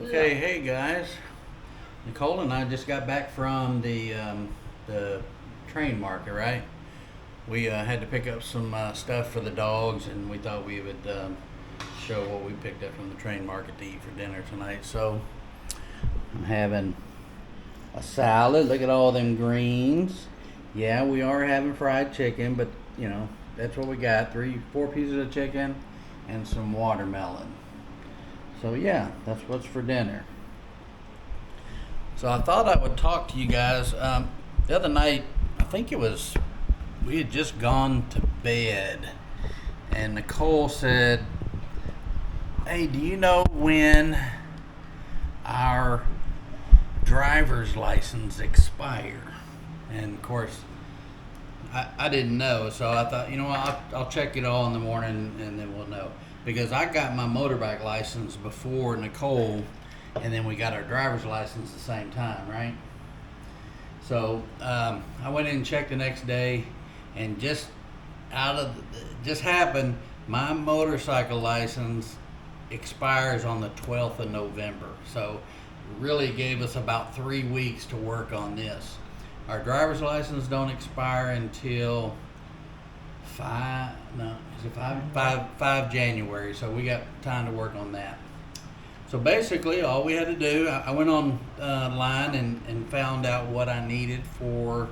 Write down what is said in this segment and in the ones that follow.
Okay, hey guys. Nicole and I just got back from the train market, right? We had to pick up some stuff for the dogs, and we thought we would show what we picked up from the train market to eat for dinner tonight. So I'm having a salad. Look at all them greens. Yeah, we are having fried chicken, but that's what we got. 4 pieces of chicken and some watermelon. So yeah, that's what's for dinner. So I thought I would talk to you guys. The other night, I think we had just gone to bed, and Nicole said, "Hey, do you know when our driver's license expire?" And of course, I didn't know, so I thought, I'll check it all in the morning, and then we'll know. Because I got my motorbike license before Nicole, and then we got our driver's license at the same time, right? So I went in and checked the next day, and just happened, my motorcycle license expires on the 12th of November. So really gave us about 3 weeks to work on this. Our driver's license don't expire until 5 January, so we got time to work on that. So basically, all we had to do, I went online and found out what I needed to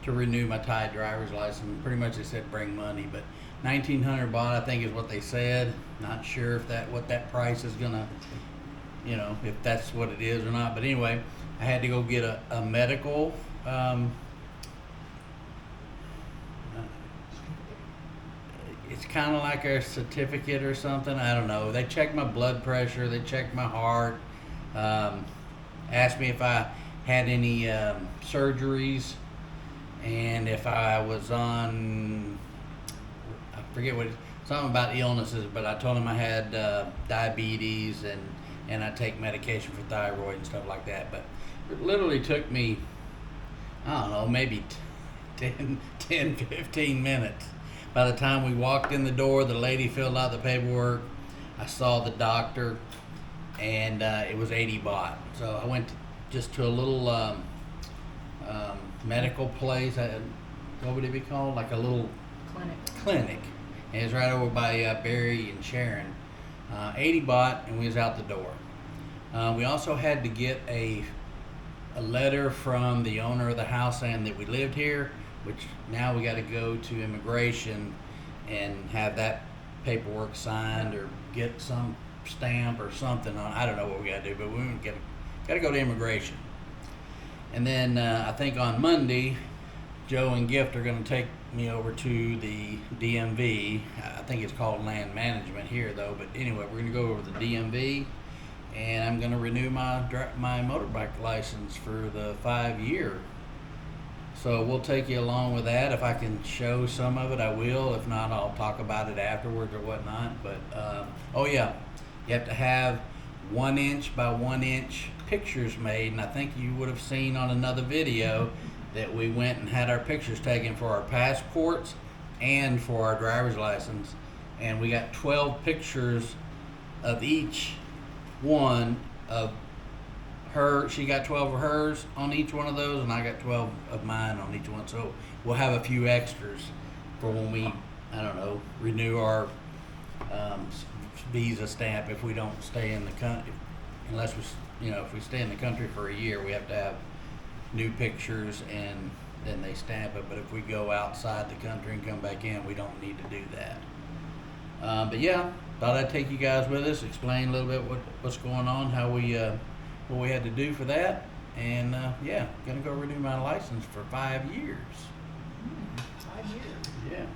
renew my Thai driver's license. Pretty much they said bring money, but 1,900 baht I think is what they said. Not sure if what that price is gonna, if that's what it is or not. But anyway, I had to go get a medical. It's kind of like a certificate or something. I don't know. They checked my blood pressure. They checked my heart. Asked me if I had any surgeries, and if I was on, I forget something about illnesses, but I told them I had diabetes, and I take medication for thyroid and stuff like that. But it literally took me, I don't know, maybe 10, 15 minutes. By the time we walked in the door, the lady filled out the paperwork. I saw the doctor, and it was 80 baht. So I went just to a little medical place. What would it be called? Like a little clinic. And it's right over by Barry and Sharon. 80 baht, and we was out the door. We also had to get a letter from the owner of the house saying that we lived here, which now we got to go to immigration and have that paperwork signed or get some stamp or something on. I don't know what we got to do, but we got to go to immigration. And then I think on Monday, Joe and Gift are going to take me over to the DMV. I think it's called land management here, though. But anyway, we're going to go over to the DMV, and I'm going to renew my motorbike license for the 5 year. So we'll take you along with that. If I can show some of it, I will. If not, I'll talk about it afterwards or whatnot. But, oh yeah, you have to have 1 inch by 1 inch pictures made. And I think you would have seen on another video that we went and had our pictures taken for our passports and for our driver's license. And we got 12 pictures of each one of her. She got 12 of hers on each one of those, and I got 12 of mine on each one. So we'll have a few extras for when we, I don't know, renew our visa stamp if we don't stay in the country. Unless if we stay in the country for a year, we have to have new pictures, and then they stamp it. But if we go outside the country and come back in, we don't need to do that. But yeah, thought I'd take you guys with us, explain a little bit what's going on, how what we had to do for that, and yeah, gonna go renew my license for 5 years. 5 years. Yeah.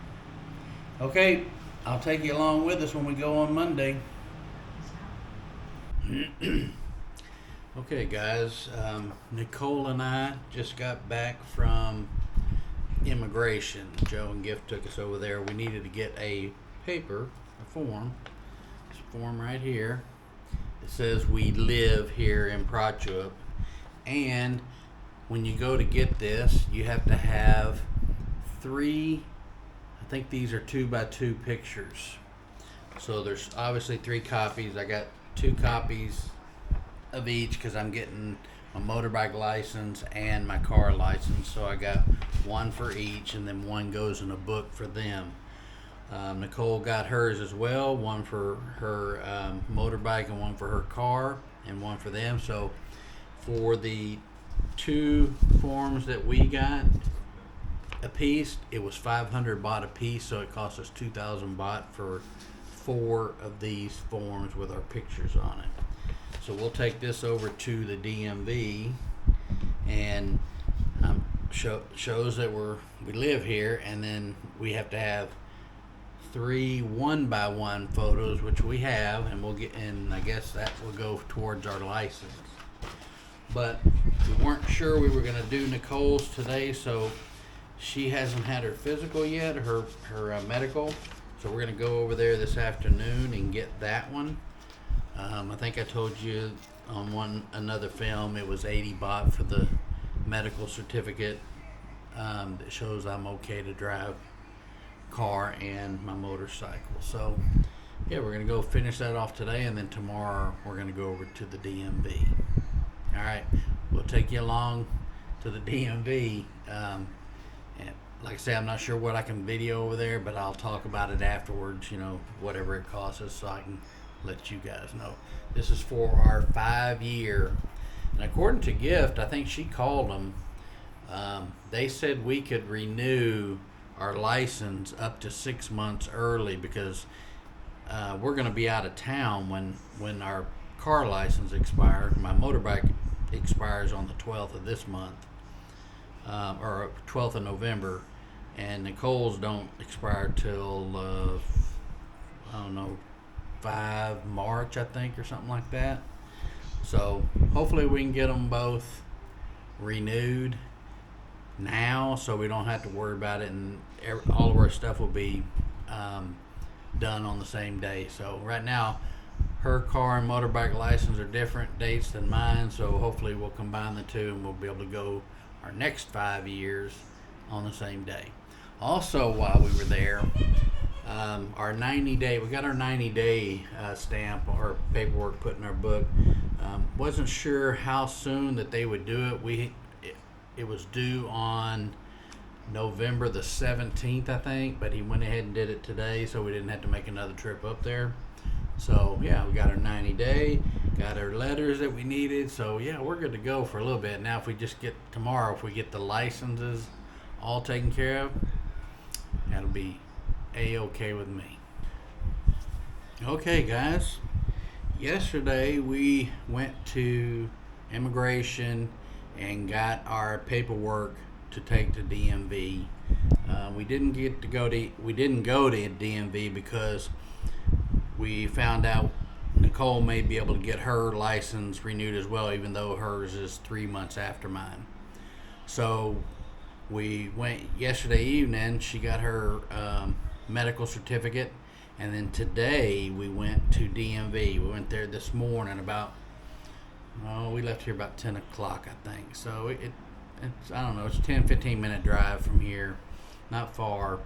Okay, I'll take you along with us when we go on Monday. Okay, guys, Nicole and I just got back from immigration. Joe and Gift took us over there. We needed to get a form. This form right here. It says we live here in Prachuap, and when you go to get this, you have to have 3, I think these are 2x2 pictures. So there's obviously 3 copies. I got 2 copies of each because I'm getting my motorbike license and my car license. So I got one for each, and then one goes in a book for them. Nicole got hers as well, one for her motorbike and one for her car, and one for them. So for the 2 forms that we got a piece, it was 500 baht a piece, so it cost us 2,000 baht for 4 of these forms with our pictures on it. So we'll take this over to the DMV, and shows that we live here, and then we have to have 3 1-by-1 photos, which we have, and we'll get, and I guess that will go towards our license. But we weren't sure we were going to do Nicole's today, so she hasn't had her physical yet, her medical. So we're going to go over there this afternoon and get that one. I think I told you on another film it was 80 baht for the medical certificate that shows I'm okay to drive car and my motorcycle. So yeah, we're gonna go finish that off today, and then tomorrow we're gonna go over to the DMV. All right, we'll take you along to the DMV. And like I say, I'm not sure what I can video over there, but I'll talk about it afterwards, whatever it costs us, so I can let you guys know. This is for our 5-year, and according to Gift, I think she called them, they said we could renew our license up to 6 months early because we're going to be out of town when our car license expires. My motorbike expires on the 12th of this month, or 12th of November, and Nicole's don't expire till I don't know, 5 March, I think, or something like that. So hopefully we can get them both renewed now, so we don't have to worry about it, and all of our stuff will be done on the same day. So right now, her car and motorbike license are different dates than mine, so hopefully we'll combine the two and we'll be able to go our next 5 years on the same day. Also, while we were there, our 90-day, we got our 90-day stamp or paperwork put in our book. Wasn't sure how soon that they would do it. It was due on November the 17th, I think, but he went ahead and did it today, so we didn't have to make another trip up there. So yeah, we got our 90-day, got our letters that we needed, so yeah, we're good to go for a little bit. Now if we just get tomorrow, if we get the licenses all taken care of, that'll be A-okay with me. Okay guys, yesterday we went to immigration and got our paperwork to take to DMV. We didn't go to DMV because we found out Nicole may be able to get her license renewed as well, even though hers is 3 months after mine. So we went yesterday evening. She got her medical certificate, and then today we went to DMV. We went there this morning we left here about 10 o'clock, I think. So it's I don't know, it's a 10-15 minute drive from here, not far.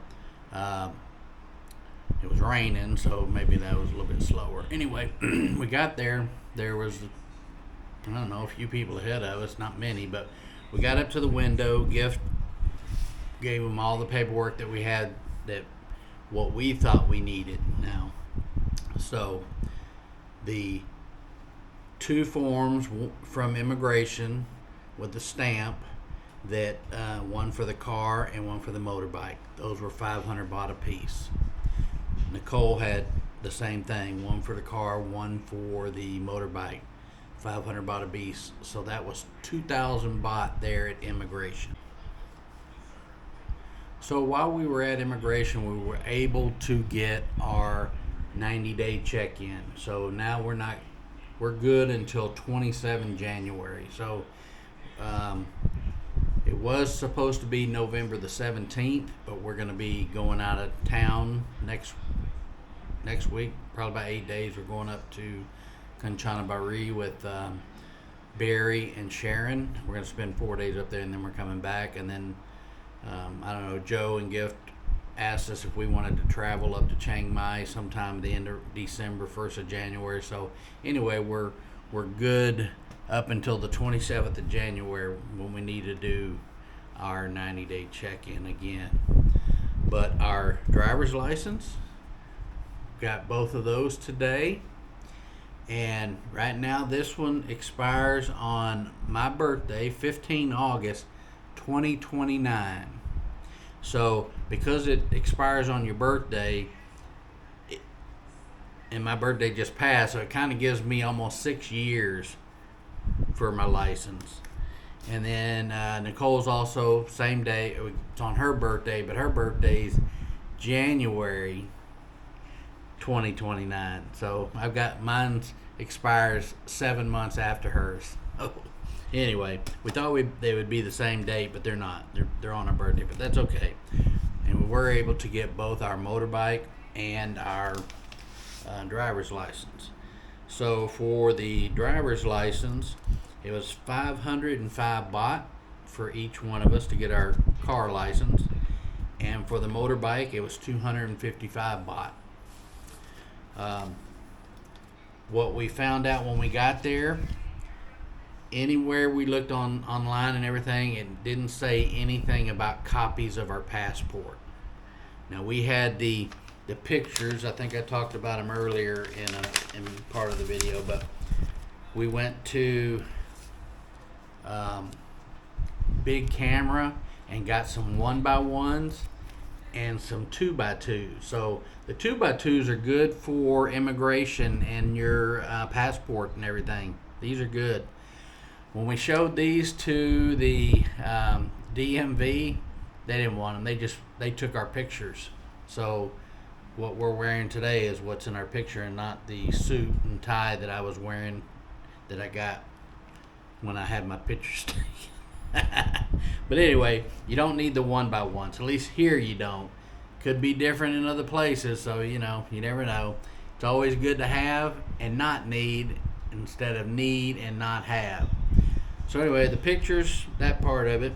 It was raining, so maybe that was a little bit slower. Anyway, we got there. There was, I don't know, a few people ahead of us, not many, but we got up to the window. Gift gave them all the paperwork that we had, what we thought we needed now. So the 2 forms from immigration with the stamp, that one for the car and one for the motorbike. Those were 500 baht a piece. Nicole had the same thing, one for the car, one for the motorbike, 500 baht a piece. So that was 2,000 baht there at immigration. So while we were at immigration, we were able to get our 90-day check-in. So now we're good until 27 January. So it was supposed to be November the 17th, but we're going to be going out of town next week, probably about 8 days. We're going up to Kanchanaburi with Barry and Sharon. We're going to spend 4 days up there, and then we're coming back. And then I don't know, Joe and Gift asked us if we wanted to travel up to Chiang Mai sometime at the end of December, 1st of January. So anyway, we're good up until the 27th of January when we need to do our 90-day check-in again. But our driver's license, got both of those today. And right now this one expires on my birthday, 15 August 2029. So because it expires on your birthday, and my birthday just passed, so it kind of gives me almost 6 years for my license. And then Nicole's also same day. It's on her birthday, but her birthday's January 2029. So I've got mine's expires 7 months after hers. Oh, anyway, we thought they would be the same date, but they're not. They're on our birthday, but that's okay. And we were able to get both our motorbike and our driver's license. So for the driver's license, it was 505 baht for each one of us to get our car license, and for the motorbike, it was 255 baht. What we found out when we got there, anywhere we looked online and everything, it didn't say anything about copies of our passport. Now we had the pictures. I think I talked about them earlier in part of the video, but we went to Big Camera and got some 1x1s and some 2x2s. So the 2x2s are good for immigration and your passport and everything. These are good. When we showed these to the DMV, they didn't want them. They took our pictures. So what we're wearing today is what's in our picture, and not the suit and tie that I was wearing that I got when I had my pictures taken. But anyway, you don't need the 1x1s. At least here you don't. Could be different in other places, so you never know. It's always good to have and not need instead of need and not have. So anyway, the pictures, that part of it,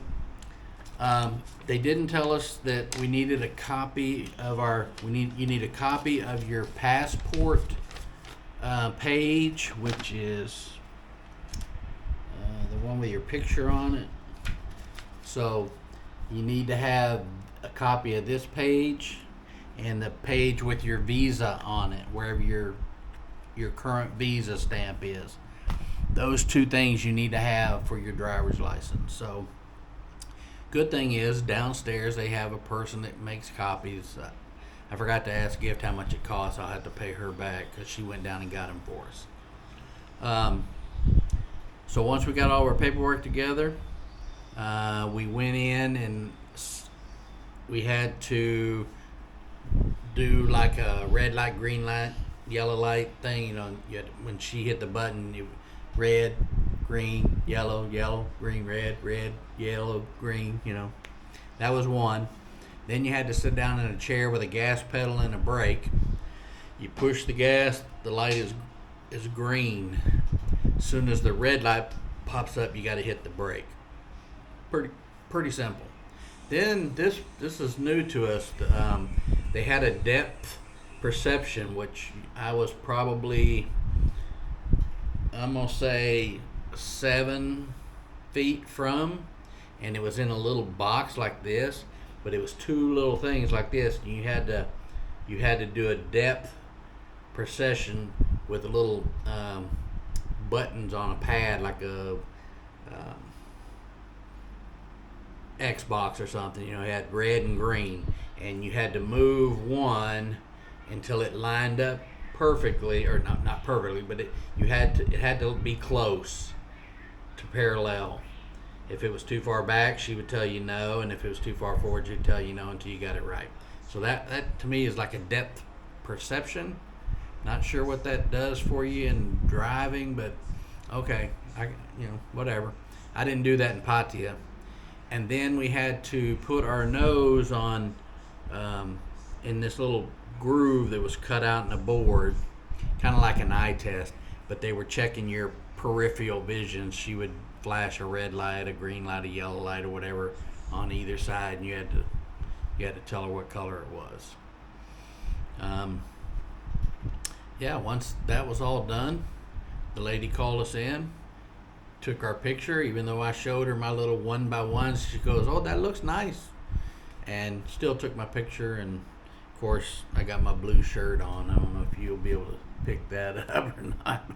they didn't tell us that we needed a copy of you need a copy of your passport page, which is the one with your picture on it. So you need to have a copy of this page and the page with your visa on it, wherever your current visa stamp is. Those two things you need to have for your driver's license. So good thing is downstairs they have a person that makes copies. I forgot to ask Gift how much it costs. I'll have to pay her back because she went down and got them for us. So once we got all our paperwork together, we went in and we had to do like a red light, green light, yellow light thing. When she hit the button, red, green, yellow, green, red, yellow, green. That was one. Then you had to sit down in a chair with a gas pedal and a brake. You push the gas, the light is green. As soon as the red light pops up, you got to hit the brake. Pretty simple. Then this is new to us. They had a depth perception, which I was probably, I'm gonna say 7 feet from, and it was in a little box like this, but it was two little things like this. And you had to do a depth perception with a little buttons on a pad, like a Xbox or something. It had red and green, and you had to move one until it lined up perfectly, or not perfectly, but it had to be close to parallel. If it was too far back, she would tell you no, and if it was too far forward, she'd tell you no until you got it right. So that to me is like a depth perception. Not sure what that does for you in driving, but okay, whatever. I didn't do that in Pattaya. And then we had to put our nose on in this little groove that was cut out in a board, kind of like an eye test, but they were checking your peripheral vision. She would flash a red light, a green light, a yellow light, or whatever on either side, and you had to tell her what color it was. Once that was all done, the lady called us in, took our picture, even though I showed her my little 1x1s. She goes, "Oh, that looks nice," and still took my picture. And of course, I got my blue shirt on. I don't know if you'll be able to pick that up or not.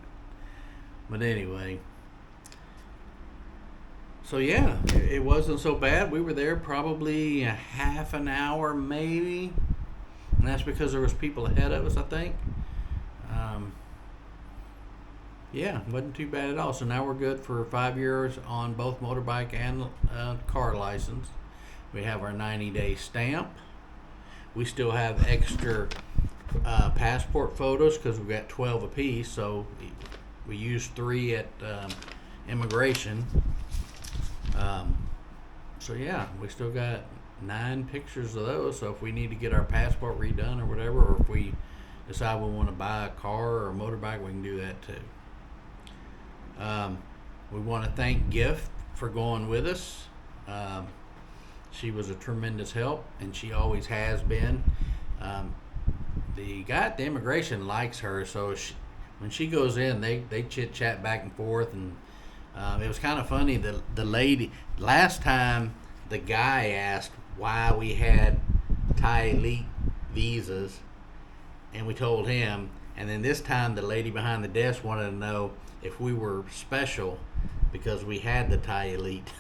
But anyway, so yeah, it wasn't so bad. We were there probably a half an hour, maybe, and that's because there was people ahead of us, I think. Yeah, wasn't too bad at all. So now we're good for 5 years on both motorbike and car license. We have our 90-day stamp. We still have extra passport photos because we got 12 apiece. So we used 3 at immigration. So yeah, we still got 9 pictures of those. So if we need to get our passport redone or whatever, or if we decide we want to buy a car or a motorbike, we can do that too. We want to thank Gift for going with us. She was a tremendous help, and she always has been. The guy at the immigration likes her, so when she goes in, they chit chat back and forth, and it was kind of funny. The lady last time, the guy asked why we had Thai Elite visas, and we told him. And then this time, the lady behind the desk wanted to know if we were special because we had the Thai Elite.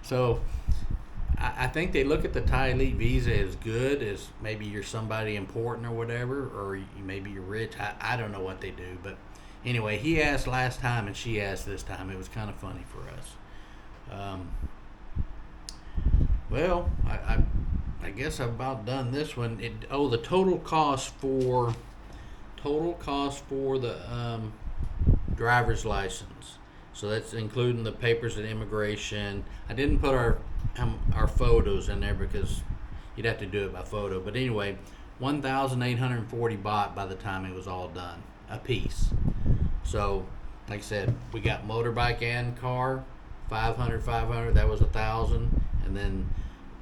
So I think they look at the Thai Elite visa as good as maybe you're somebody important or whatever, or maybe you're rich. I don't know what they do. But anyway, he asked last time and she asked this time. It was kind of funny for us. Well, I guess I've about done this one. The total cost for the driver's license. So that's including the papers at immigration. I didn't put our photos in there because you'd have to do it by photo. But anyway, 1,840 baht by the time it was all done, a piece. So, like I said, we got motorbike and car, 500. That was 1,000, and then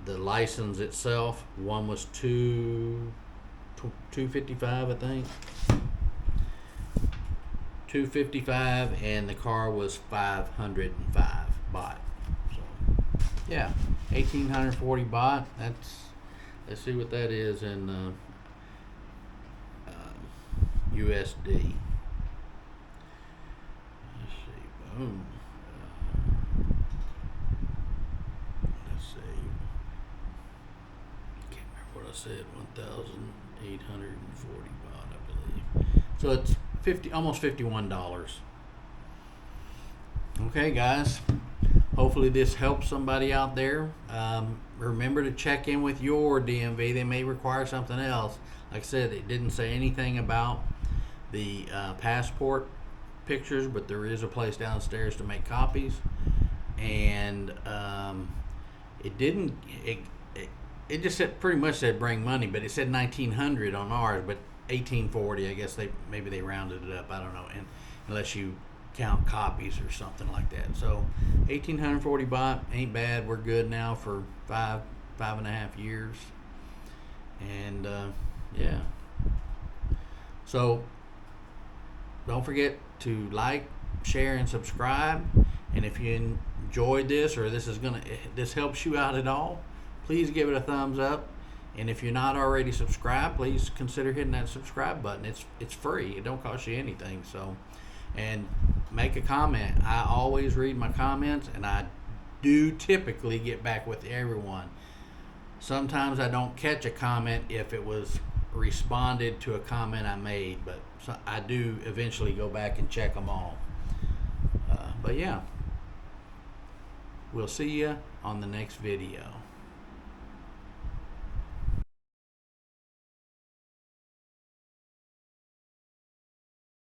the license itself, one was 255, I think. 255, and the car was 505 baht. So yeah, 1,840 baht. Let's see what that is in USD. Let's see. Boom. Let's see. Can't remember what I said. 1,840 baht, I believe. So it's almost $51. Okay, guys. Hopefully this helps somebody out there. Remember to check in with your DMV. They may require something else. Like I said, it didn't say anything about the passport pictures, but there is a place downstairs to make copies. And it didn't. It just pretty much said bring money, but it said 1,900 on ours, but 1,840. I guess they rounded it up. I don't know, and unless you count copies or something like that. So 1,840 baht ain't bad. We're good now for 5.5 years, and yeah. So don't forget to like, share, and subscribe. And if you enjoyed this, or this helps you out at all, please give it a thumbs up. And if you're not already subscribed, please consider hitting that subscribe button. It's free. It don't cost you anything. So, and make a comment. I always read my comments, and I do typically get back with everyone. Sometimes I don't catch a comment if it was responded to a comment I made, but I do eventually go back and check them all. But yeah, we'll see you on the next video.